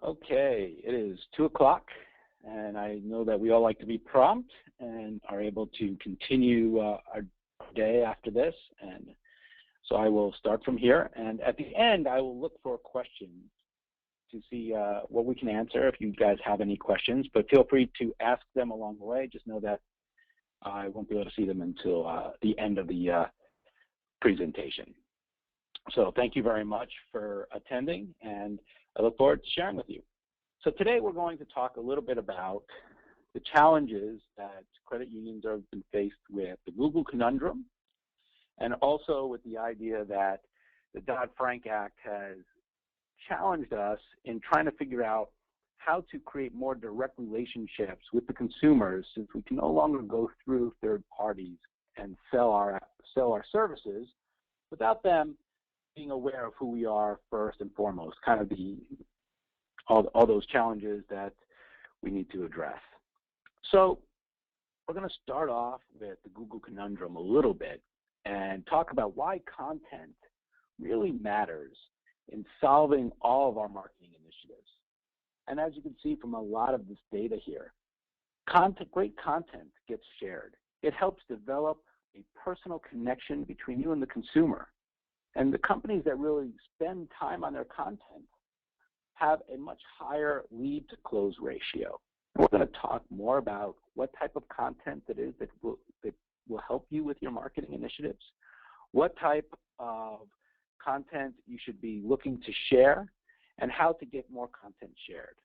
Okay, it is 2 o'clock, and I know that we all like to be prompt and are able to continue our day after this. And so I will start from here, and at the end, I will look for questions to see what we can answer if you guys have any questions, but feel free to ask them along the way. Just know that I won't be able to see them until the end of the presentation. So thank you very much for attending, and I look forward to sharing with you. So today we're going to talk a little bit about the challenges that credit unions have been faced with the Google conundrum, and also with the idea that the Dodd-Frank Act has challenged us in trying to figure out how to create more direct relationships with the consumers, since we can no longer go through third parties and sell our services without them being aware of who we are first and foremost, kind of all those challenges that we need to address. So we're going to start off with the Google conundrum a little bit and talk about why content really matters in solving all of our marketing initiatives. And as you can see from a lot of this data here, great content gets shared. It helps develop a personal connection between you and the consumer. And the companies that really spend time on their content have a much higher lead to close ratio. We're going to talk more about what type of content that is that will help you with your marketing initiatives, what type of content you should be looking to share, and how to get more content shared.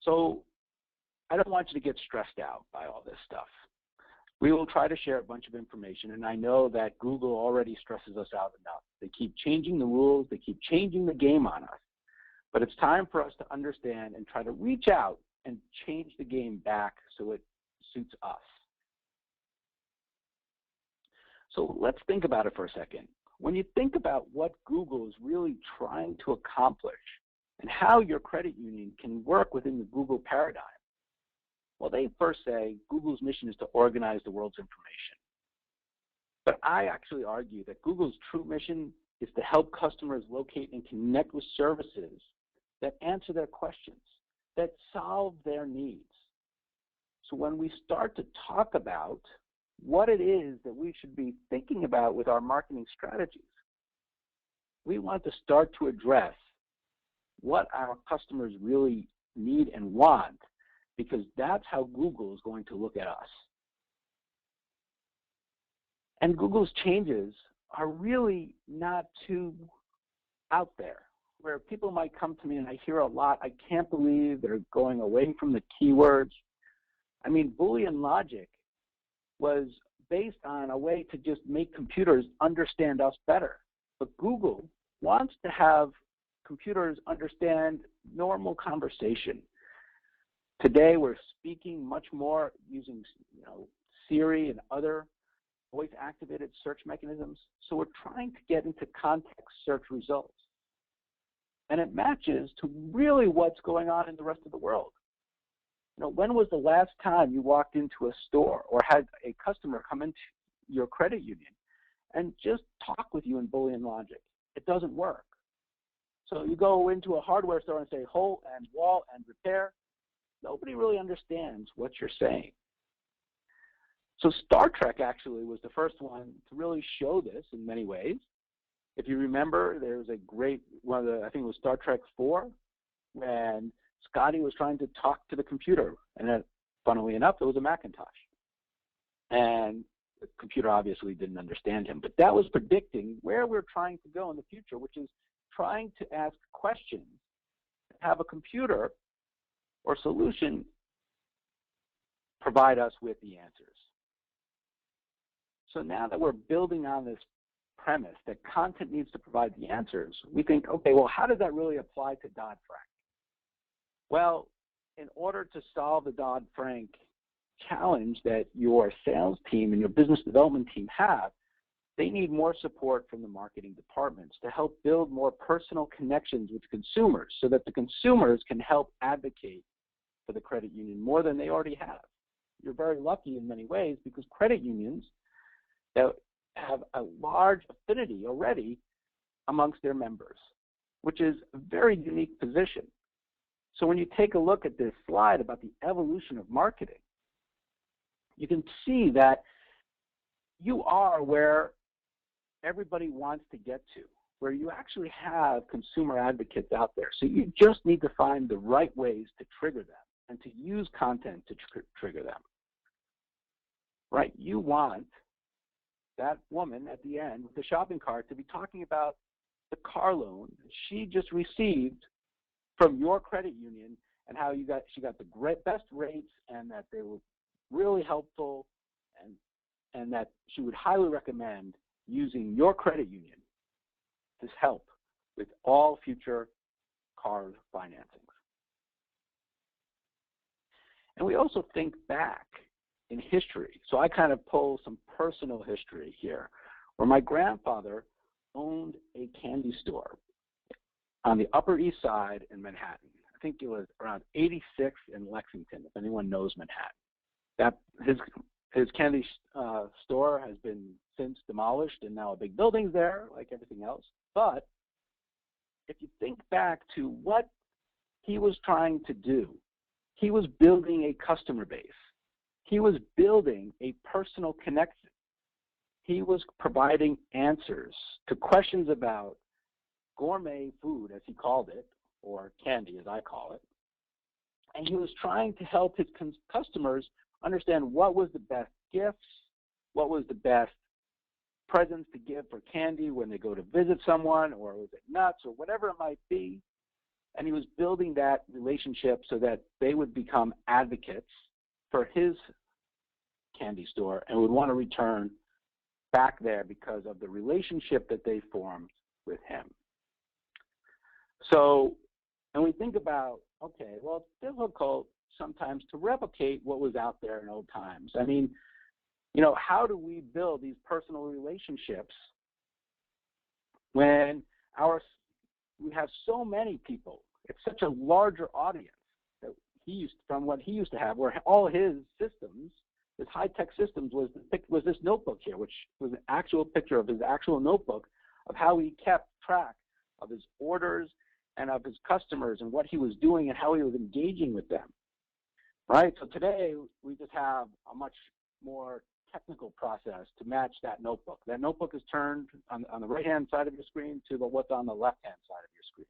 So I don't want you to get stressed out by all this stuff. We will try to share a bunch of information, and I know that Google already stresses us out enough. They keep changing the rules, they keep changing the game on us. But it's time for us to understand and try to reach out and change the game back so it suits us. So let's think about it for a second. When you think about what Google is really trying to accomplish and how your credit union can work within the Google paradigm, well, they first say Google's mission is to organize the world's information. But I actually argue that Google's true mission is to help customers locate and connect with services that answer their questions, that solve their needs. So when we start to talk about what it is that we should be thinking about with our marketing strategies, we want to start to address what our customers really need and want, because that's how Google is going to look at us. And Google's changes are really not too out there, where people might come to me and I hear a lot, I can't believe they're going away from the keywords. I mean, Boolean logic was based on a way to just make computers understand us better. But Google wants to have computers understand normal conversation. Today, we're speaking much more using Siri and other voice-activated search mechanisms. So we're trying to get into context search results. And it matches to really what's going on in the rest of the world. When was the last time you walked into a store or had a customer come into your credit union and just talk with you in Boolean logic? It doesn't work. So you go into a hardware store and say hole and wall and repair. Nobody really understands what you're saying. So Star Trek actually was the first one to really show this in many ways. If you remember, there was a great one of I think it was Star Trek 4, when Scotty was trying to talk to the computer, and funnily enough, it was a Macintosh. And the computer obviously didn't understand him, but that was predicting where we're trying to go in the future, which is trying to ask questions, have a computer or solution provide us with the answers. So now that we're building on this premise that content needs to provide the answers, we think, okay, well, how does that really apply to Dodd-Frank? Well, in order to solve the Dodd-Frank challenge that your sales team and your business development team have, they need more support from the marketing departments to help build more personal connections with consumers so that the consumers can help advocate for the credit union more than they already have. You're very lucky in many ways, because credit unions that have a large affinity already amongst their members. which is a very unique position. So when you take a look at this slide about the evolution of marketing, you can see that you are where everybody wants to get to, where you actually have consumer advocates out there. So you just need to find the right ways to trigger them and to use content to trigger them. Right? You want that woman at the end with the shopping cart to be talking about the car loan she just received from your credit union and how she got the best rates and that they were really helpful and that she would highly recommend using your credit union to help with all future car financings. And we also think back in history. So I kind of pull some personal history here, where my grandfather owned a candy store on the Upper East Side in Manhattan. I think it was around 86 in Lexington, if anyone knows Manhattan. That his candy store has been since demolished and now a big building's there, like everything else. But if you think back to what he was trying to do, he was building a customer base. He was building a personal connection. He was providing answers to questions about gourmet food, as he called it, or candy, as I call it. And he was trying to help his customers understand what was the best gifts, what was the best presents to give for candy when they go to visit someone, or was it nuts, or whatever it might be. And he was building that relationship so that they would become advocates for his candy store and would want to return back there because of the relationship that they formed with him. So, and we think about, okay, well, it's difficult sometimes to replicate what was out there in old times. I mean, you know, how do we build these personal relationships when we have so many people? It's such a larger audience that from what he used to have, where all his systems, his high-tech systems, was this notebook here, which was an actual picture of his actual notebook of how he kept track of his orders and of his customers and what he was doing and how he was engaging with them, right? So today, we just have a much more technical process to match that notebook. That notebook is turned on the right-hand side of your screen to what's on the left-hand side of your screen.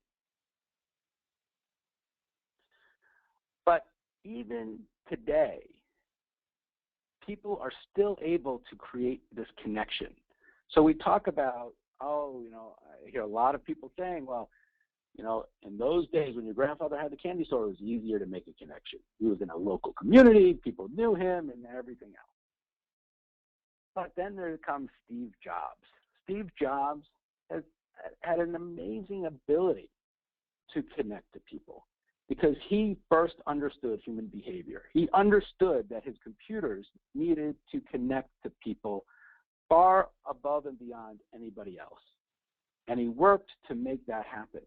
But even today, people are still able to create this connection. So we talk about, oh, you know, I hear a lot of people saying, well, you know, in those days when your grandfather had the candy store, it was easier to make a connection. He was in a local community, people knew him and everything else. But then there comes Steve Jobs. Steve Jobs has had an amazing ability to connect to people because he first understood human behavior. He understood that his computers needed to connect to people far above and beyond anybody else. And he worked to make that happen.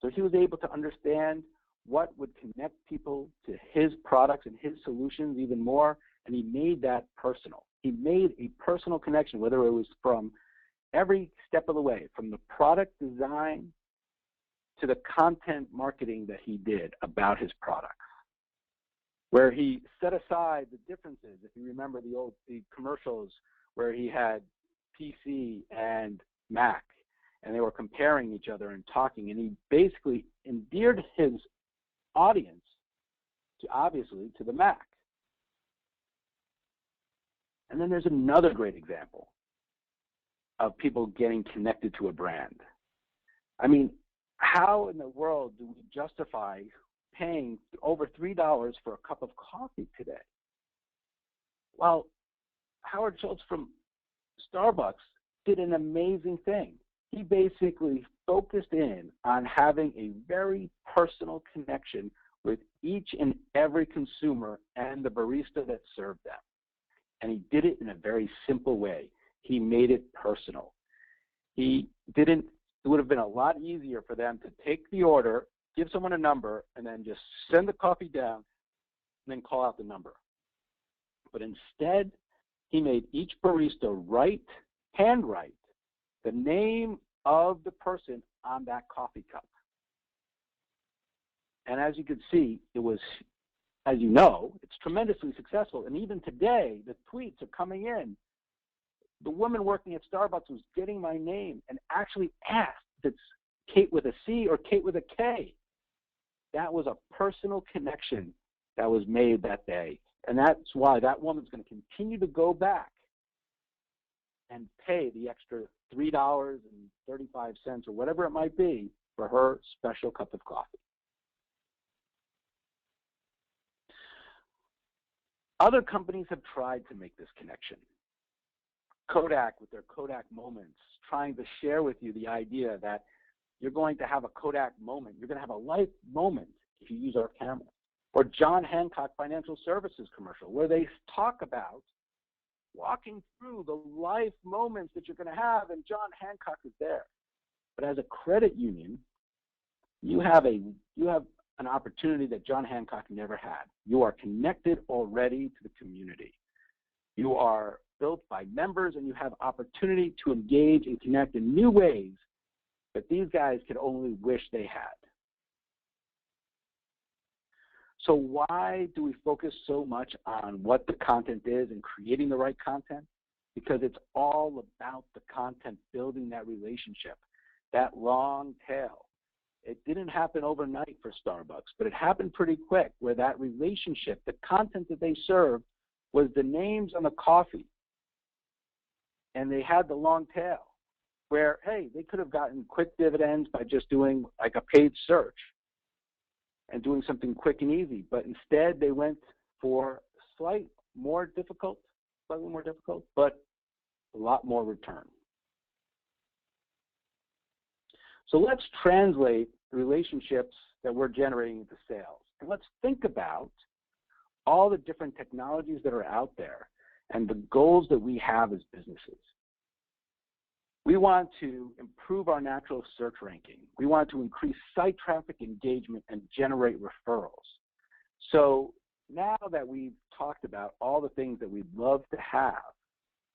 So he was able to understand what would connect people to his products and his solutions even more, and he made that personal. He made a personal connection, whether it was from every step of the way, from the product design to the content marketing that he did about his products, where he set aside the differences. If you remember the commercials where he had PC and Mac, and they were comparing each other and talking, and he basically endeared his audience obviously to the Mac. And then there's another great example of people getting connected to a brand. I mean, how in the world do we justify paying over $3 for a cup of coffee today? Well, Howard Schultz from Starbucks did an amazing thing. He basically focused in on having a very personal connection with each and every consumer and the barista that served them. And he did it in a very simple way. He made it personal. It would have been a lot easier for them to take the order, give someone a number, and then just send the coffee down and then call out the number. But instead, he made each barista handwrite the name of the person on that coffee cup. And as you can see, it was, as you know, it's tremendously successful. And even today, the tweets are coming in. The woman working at Starbucks was getting my name and actually asked if it's Kate with a C or Kate with a K. That was a personal connection that was made that day. And that's why that woman's going to continue to go back and pay the extra $3.35 or whatever it might be for her special cup of coffee. Other companies have tried to make this connection. Kodak with their Kodak moments, trying to share with you the idea that you're going to have a Kodak moment. You're going to have a life moment if you use our camera. Or John Hancock Financial Services commercial, where they talk about walking through the life moments that you're going to have, and John Hancock is there. But as a credit union, you have an opportunity that John Hancock never had. You are connected already to the community. You are built by members, and you have opportunity to engage and connect in new ways that these guys could only wish they had. So why do we focus so much on what the content is and creating the right content? Because it's all about the content, building that relationship, that long tail. It didn't happen overnight for Starbucks, but it happened pretty quick, where that relationship, the content that they served, was the names on the coffee. And they had the long tail where, hey, they could have gotten quick dividends by just doing like a paid search and doing something quick and easy. But instead, they went for slightly more difficult, but a lot more return. So let's translate the relationships that we're generating into sales. And let's think about all the different technologies that are out there and the goals that we have as businesses. We want to improve our natural search ranking. We want to increase site traffic engagement and generate referrals. So now that we've talked about all the things that we'd love to have,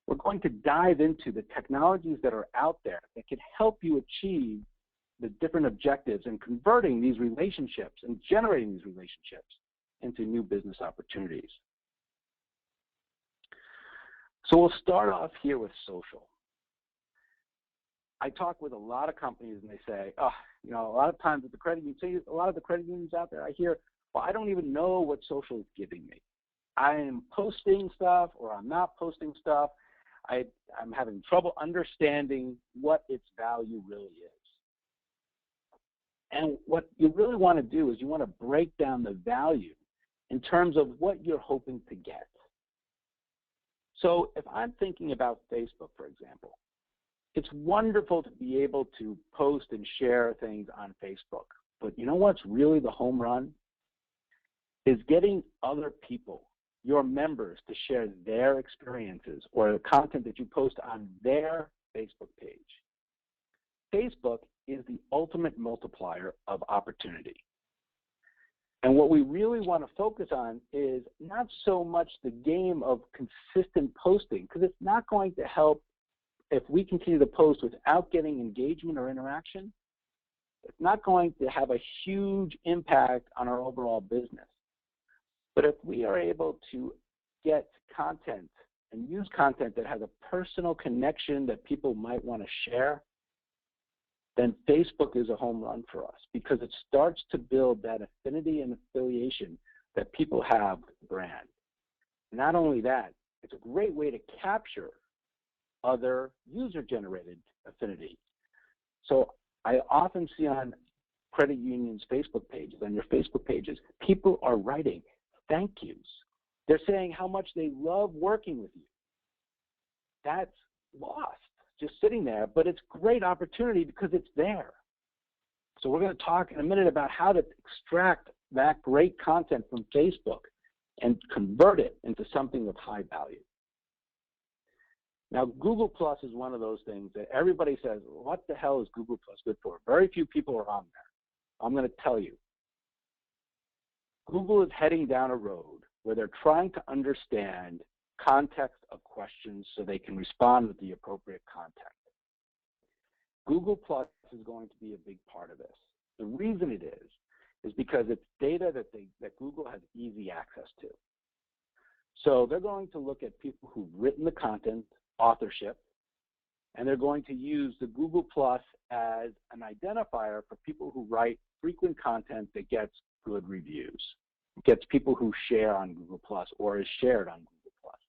we're going to dive into the technologies that are out there that can help you achieve the different objectives and converting these relationships and generating these relationships into new business opportunities. So we'll start off here with social. I talk with a lot of companies and they say, oh, you know, a lot of times with the credit unions, a lot of the credit unions out there, I hear, well, I don't even know what social is giving me. I am posting stuff or I'm not posting stuff. I'm having trouble understanding what its value really is. And what you really want to do is you want to break down the value in terms of what you're hoping to get. So if I'm thinking about Facebook, for example, it's wonderful to be able to post and share things on Facebook. But you know what's really the home run? Is getting other people, your members, to share their experiences or the content that you post on their Facebook page. Facebook is the ultimate multiplier of opportunity. And what we really want to focus on is not so much the game of consistent posting, because it's not going to help if we continue to post without getting engagement or interaction. It's not going to have a huge impact on our overall business. But if we are able to get content and use content that has a personal connection that people might want to share, then Facebook is a home run for us, because it starts to build that affinity and affiliation that people have with the brand. Not only that, it's a great way to capture other user-generated affinity. So I often see on credit unions' Facebook pages, on your Facebook pages, people are writing thank yous. They're saying how much they love working with you. That's lost, just sitting there, but it's a great opportunity because it's there. So we're going to talk in a minute about how to extract that great content from Facebook and convert it into something of high value. Now, Google Plus is one of those things that everybody says, what the hell is Google Plus good for? Very few people are on there. I'm going to tell you. Google is heading down a road where they're trying to understand context of questions so they can respond with the appropriate context. Google Plus is going to be a big part of this. The reason it is because it's data that Google has easy access to. So they're going to look at people who've written the content, authorship, and they're going to use the Google Plus as an identifier for people who write frequent content that gets good reviews, gets people who share on Google Plus or is shared on Google Plus.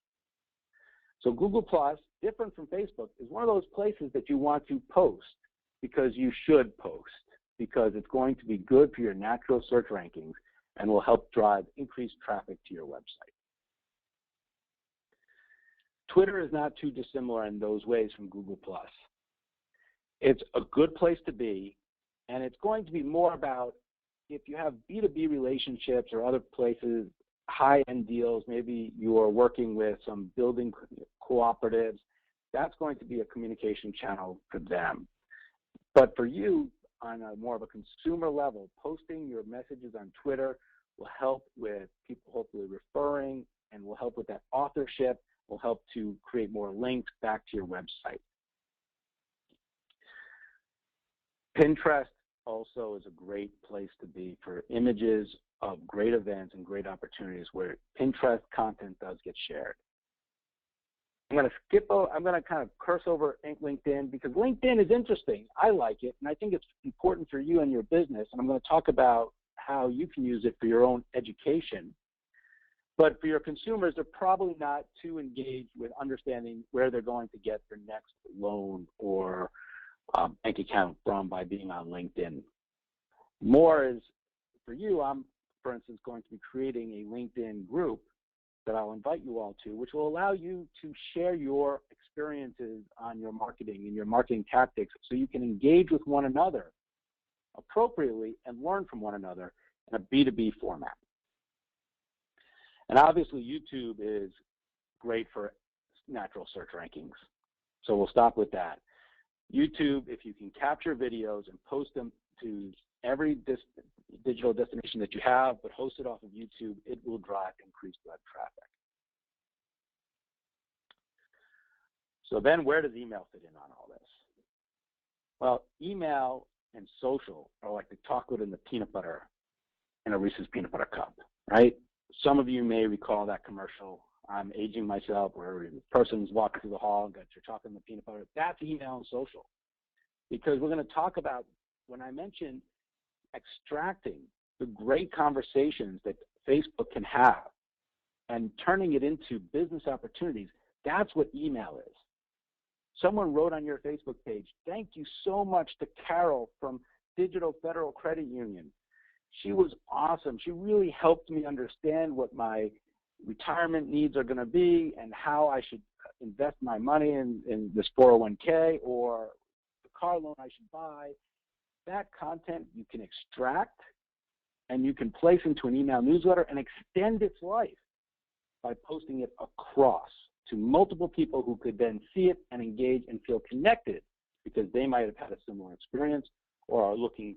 So Google Plus, different from Facebook, is one of those places that you want to post because you should post, because it's going to be good for your natural search rankings and will help drive increased traffic to your website. Twitter is not too dissimilar in those ways from Google+. It's a good place to be, and it's going to be more about if you have B2B relationships or other places, high-end deals, maybe you are working with some building cooperatives, that's going to be a communication channel for them. But for you, on a more of a consumer level, posting your messages on Twitter will help with people hopefully referring and will help with that authorship, will help to create more links back to your website. Pinterest also is a great place to be for images of great events and great opportunities where Pinterest content does get shared. I'm going to kind of curse over LinkedIn because LinkedIn is interesting. I like it, and I think it's important for you and your business, and I'm going to talk about how you can use it for your own education. But for your consumers, they're probably not too engaged with understanding where they're going to get their next loan or bank account from by being on LinkedIn. More is, for you, I'm, for instance, going to be creating a LinkedIn group that I'll invite you all to, which will allow you to share your experiences on your marketing and your marketing tactics so you can engage with one another appropriately and learn from one another in a B2B format. And obviously, YouTube is great for natural search rankings. So we'll stop with that. YouTube, if you can capture videos and post them to every digital destination that you have, but host it off of YouTube, it will drive increased web traffic. So then where does email fit in on all this? Well, email and social are like the chocolate and the peanut butter in a Reese's peanut butter cup, right? Some of you may recall that commercial. I'm aging myself, where the person's walking through the hall and got your chocolate and the peanut butter. That's email and social. Because we're going to talk about, when I mentioned extracting the great conversations that Facebook can have and turning it into business opportunities, that's what email is. Someone wrote on your Facebook page, "Thank you so much to Carol from Digital Federal Credit Union. She was awesome. She really helped me understand what my retirement needs are going to be and how I should invest my money in this 401k or the car loan I should buy." That content you can extract and you can place into an email newsletter and extend its life by posting it across to multiple people who could then see it and engage and feel connected because they might have had a similar experience or are looking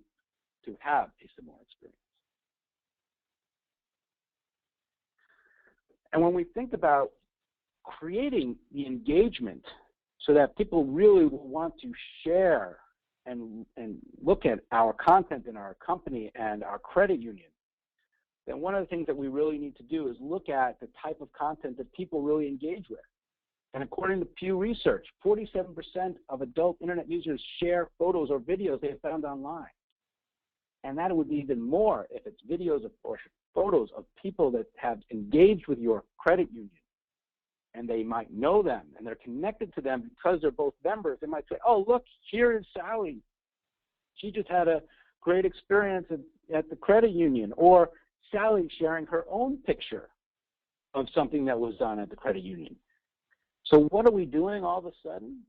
to have a similar experience. And when we think about creating the engagement so that people really will want to share and look at our content in our company and our credit union, then one of the things that we really need to do is look at the type of content that people really engage with. And according to Pew Research, 47% of adult internet users share photos or videos they have found online. And that would be even more if it's videos or photos of people that have engaged with your credit union. And they might know them, and they're connected to them because they're both members. They might say, "Oh, look, here is Sally. She just had a great experience at the credit union." Or Sally sharing her own picture of something that was done at the credit union. So what are we doing all of a sudden?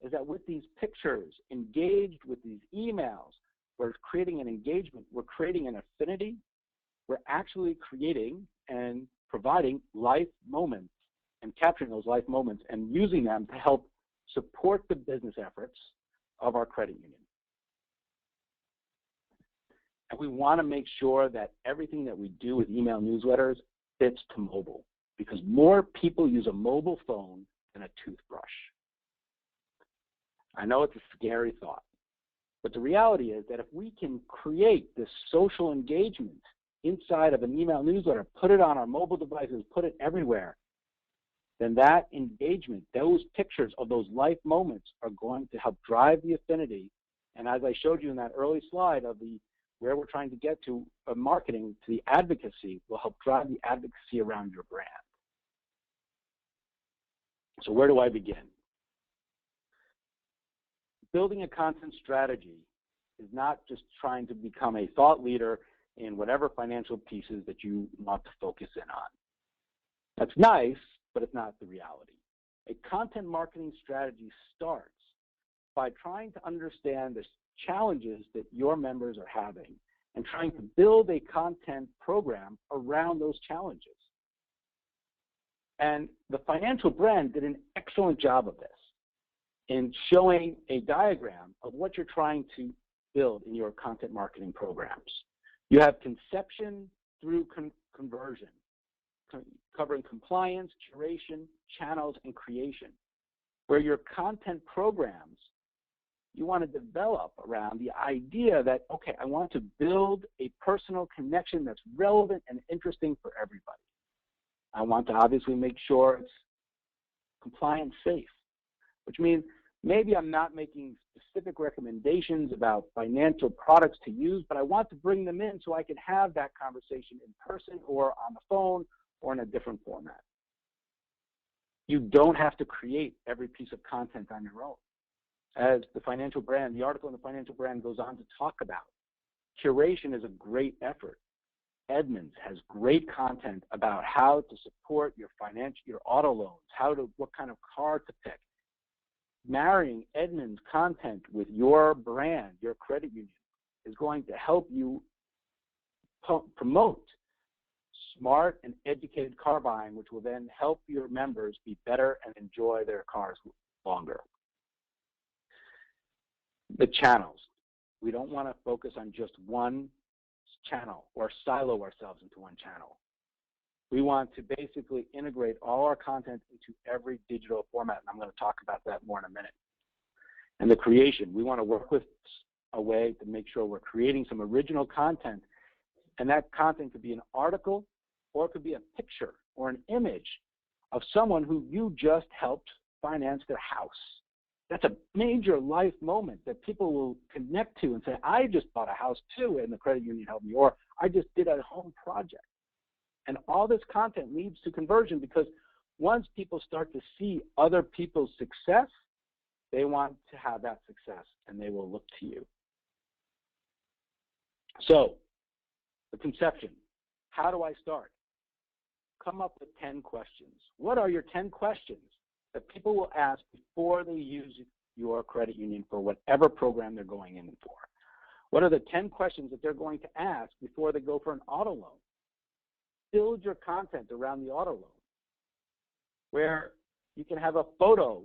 Is that with these pictures, engaged with these emails, we're creating an engagement, we're creating an affinity, we're actually creating and providing life moments and capturing those life moments and using them to help support the business efforts of our credit union. And we want to make sure that everything that we do with email newsletters fits to mobile, because more people use a mobile phone than a toothbrush. I know it's a scary thought, but the reality is that if we can create this social engagement inside of an email newsletter, put it on our mobile devices, put it everywhere, then that engagement, those pictures of those life moments are going to help drive the affinity. And as I showed you in that early slide of where we're trying to get to marketing, to the advocacy, will help drive the advocacy around your brand. So where do I begin? Building a content strategy is not just trying to become a thought leader in whatever financial pieces that you want to focus in on. That's nice, but it's not the reality. A content marketing strategy starts by trying to understand the challenges that your members are having and trying to build a content program around those challenges. And the financial brand did an excellent job of this in showing a diagram of what you're trying to build in your content marketing programs. You have conception through conversion, covering compliance, curation, channels, and creation, where your content programs, you want to develop around the idea that, okay, I want to build a personal connection that's relevant and interesting for everybody. I want to obviously make sure it's compliance safe, which means maybe I'm not making specific recommendations about financial products to use, but I want to bring them in so I can have that conversation in person or on the phone or in a different format. You don't have to create every piece of content on your own. As the financial brand, the article in the financial brand goes on to talk about, curation is a great effort. Edmunds has great content about how to support your auto loans, what kind of car to pick. Marrying Edmunds content with your brand, your credit union, is going to help you promote smart and educated car buying, which will then help your members be better and enjoy their cars longer. The channels. We don't want to focus on just one channel or silo ourselves into one channel. We want to basically integrate all our content into every digital format, and I'm going to talk about that more in a minute. And the creation. We want to work with a way to make sure we're creating some original content, and that content could be an article or it could be a picture or an image of someone who you just helped finance their house. That's a major life moment that people will connect to and say, I just bought a house too and the credit union helped me, or I just did a home project. And all this content leads to conversion because once people start to see other people's success, they want to have that success and they will look to you. So, the conception. How do I start? Come up with 10 questions. What are your 10 questions that people will ask before they use your credit union for whatever program they're going in for? What are the 10 questions that they're going to ask before they go for an auto loan? Build your content around the auto loan, where you can have a photo.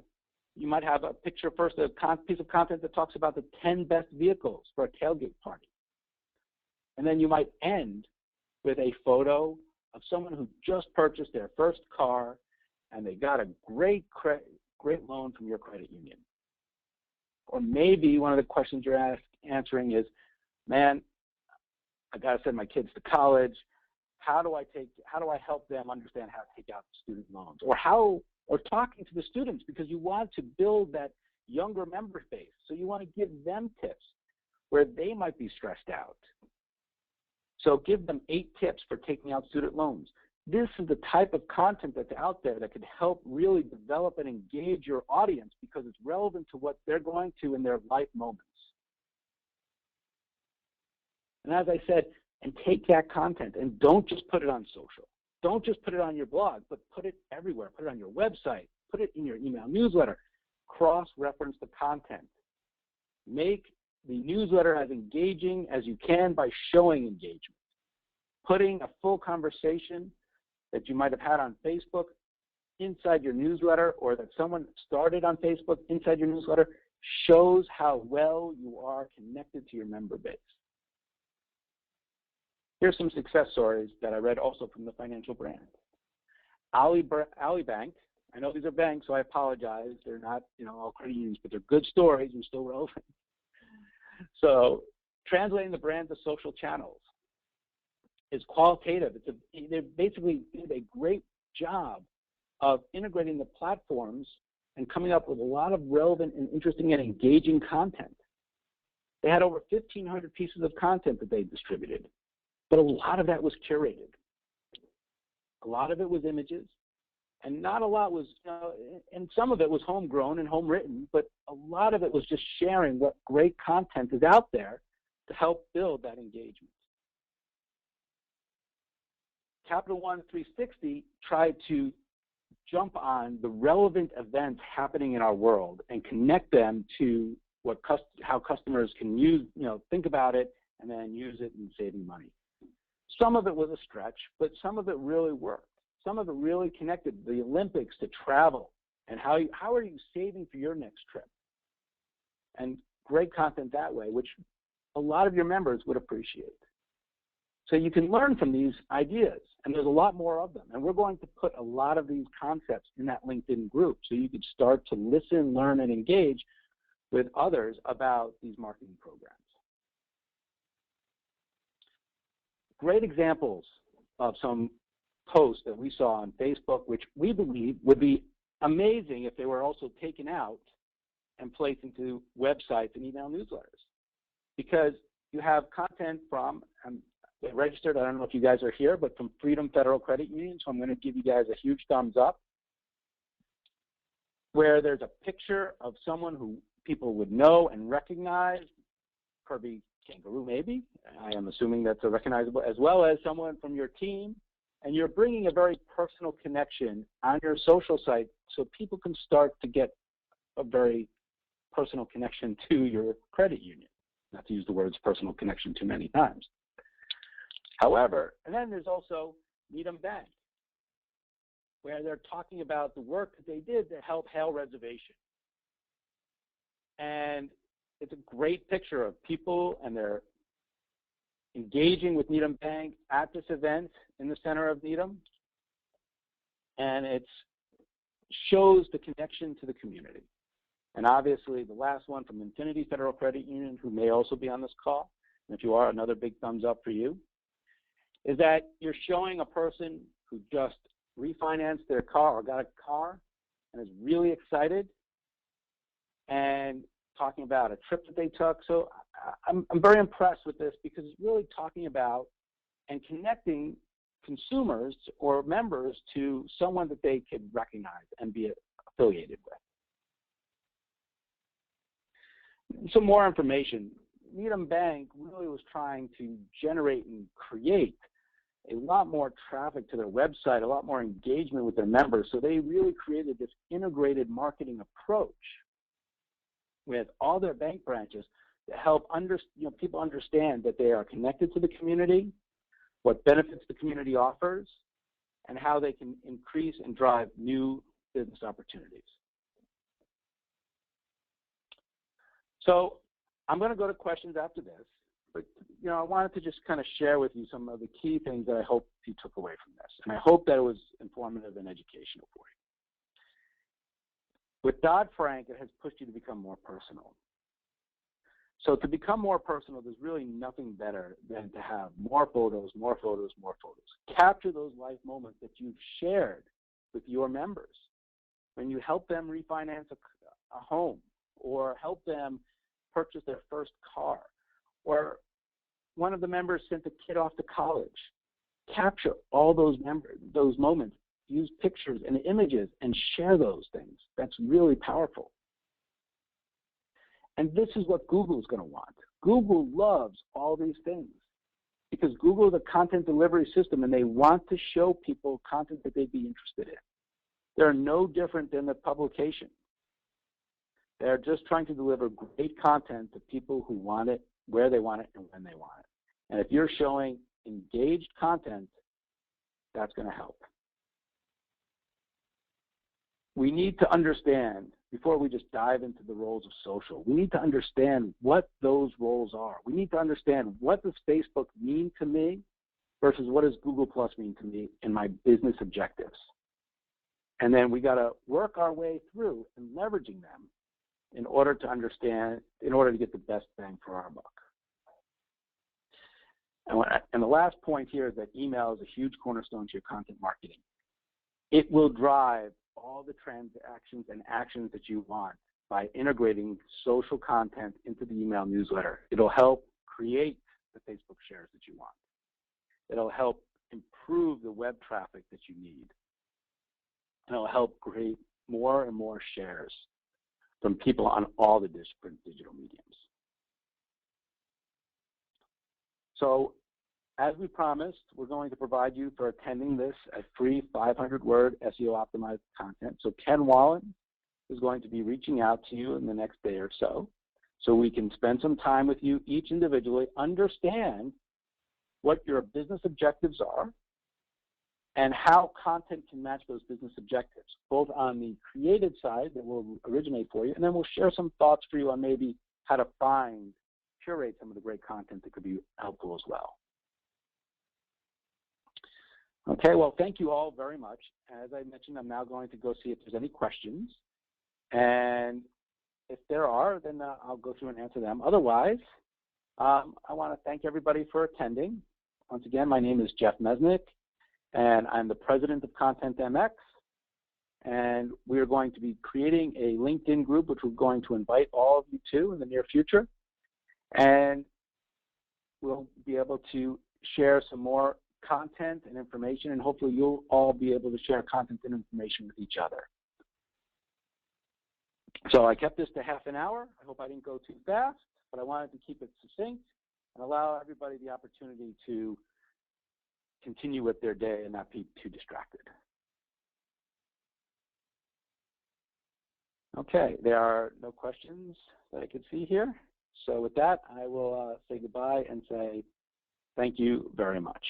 You might have a picture first, a piece of content that talks about the 10 best vehicles for a tailgate party. And then you might end with a photo of someone who just purchased their first car and they got a great loan from your credit union. Or maybe one of the questions you're answering is, man, I got to send my kids to college. How do I help them understand how to take out student loans? Or talking to the students, because you want to build that younger member base. So you want to give them tips where they might be stressed out. So give them 8 tips for taking out student loans. This is the type of content that's out there that could help really develop and engage your audience because it's relevant to what they're going to in their life moments. And as I said, and take that content and don't just put it on social. Don't just put it on your blog, but put it everywhere. Put it on your website. Put it in your email newsletter. Cross-reference the content. Make the newsletter as engaging as you can by showing engagement. Putting a full conversation that you might have had on Facebook inside your newsletter, or that someone started on Facebook inside your newsletter, shows how well you are connected to your member base. Here's some success stories that I read also from the financial brand. Ali Bank I know these are banks, so I apologize. They're not, all credit unions, but they're good stories and still relevant. So translating the brand to social channels is qualitative. They basically did a great job of integrating the platforms and coming up with a lot of relevant and interesting and engaging content. They had over 1,500 pieces of content that they distributed, but a lot of that was curated. A lot of it was images, and not a lot was, and some of it was homegrown and home written, but a lot of it was just sharing what great content is out there to help build that engagement. Capital One 360 tried to jump on the relevant events happening in our world and connect them to how customers can use, think about it and then use it in saving money. Some of it was a stretch, but some of it really worked. Some of it really connected the Olympics to travel and how are you saving for your next trip? And great content that way, which a lot of your members would appreciate. So you can learn from these ideas, and there's a lot more of them. And we're going to put a lot of these concepts in that LinkedIn group so you can start to listen, learn, and engage with others about these marketing programs. Great examples of some posts that we saw on Facebook, which we believe would be amazing if they were also taken out and placed into websites and email newsletters. Because you have content from, they registered, I don't know if you guys are here, but from Freedom Federal Credit Union, so I'm going to give you guys a huge thumbs up, where there's a picture of someone who people would know and recognize, Kirby Kangaroo maybe, I am assuming that's a recognizable, as well as someone from your team, and you're bringing a very personal connection on your social site so people can start to get a very personal connection to your credit union. Not to use the words personal connection too many times. However, and then there's also Needham Bank, where they're talking about the work that they did to help hail reservation. And it's a great picture of people, and they're engaging with Needham Bank at this event in the center of Needham. And it shows the connection to the community. And obviously, the last one from Infinity Federal Credit Union, who may also be on this call, and if you are, another big thumbs up for you, is that you're showing a person who just refinanced their car or got a car and is really excited and talking about a trip that they took. So I'm very impressed with this because it's really talking about and connecting consumers or members to someone that they could recognize and be affiliated with. Some more information. Needham Bank really was trying to generate and create a lot more traffic to their website, a lot more engagement with their members. So they really created this integrated marketing approach with all their bank branches to help people understand that they are connected to the community, what benefits the community offers, and how they can increase and drive new business opportunities. So I'm going to go to questions after this, but I wanted to just kind of share with you some of the key things that I hope you took away from this, and I hope that it was informative and educational for you. With Dodd-Frank, it has pushed you to become more personal. So to become more personal, there's really nothing better than to have more photos, more photos, more photos. Capture those life moments that you've shared with your members. When you help them refinance a home, or help them purchase their first car, or one of the members sent a kid off to college. Capture all those moments. Use pictures and images and share those things. That's really powerful. And this is what Google's going to want. Google loves all these things because Google is a content delivery system, and they want to show people content that they'd be interested in. They're no different than the publication. They're just trying to deliver great content to people who want it, where they want it, and when they want it. And if you're showing engaged content, that's going to help. We need to understand, before we just dive into the roles of social, we need to understand what those roles are. We need to understand, what does Facebook mean to me versus what does Google Plus mean to me in my business objectives. And then we got to work our way through and leveraging them in order to understand, in order to get the best bang for our buck. And the last point here is that email is a huge cornerstone to your content marketing. It will drive all the transactions and actions that you want by integrating social content into the email newsletter. It'll help create the Facebook shares that you want. It'll help improve the web traffic that you need. And it'll help create more and more shares from people on all the different digital mediums. So as we promised, we're going to provide you for attending this a free 500-word SEO optimized content. So Ken Wallen is going to be reaching out to you in the next day or so we can spend some time with you each individually, understand what your business objectives are and how content can match those business objectives, both on the creative side that will originate for you, and then we'll share some thoughts for you on maybe how to curate some of the great content that could be helpful as well. Okay, well, thank you all very much. As I mentioned, I'm now going to go see if there's any questions. And if there are, then I'll go through and answer them. Otherwise, I want to thank everybody for attending. Once again, my name is Jeff Mesnick, and I'm the president of ContentMX. And we are going to be creating a LinkedIn group, which we're going to invite all of you to in the near future. And we'll be able to share some more content and information, and hopefully you'll all be able to share content and information with each other. So I kept this to half an hour. I hope I didn't go too fast, but I wanted to keep it succinct and allow everybody the opportunity to continue with their day and not be too distracted. Okay, there are no questions that I could see here. So with that, I will say goodbye and say thank you very much.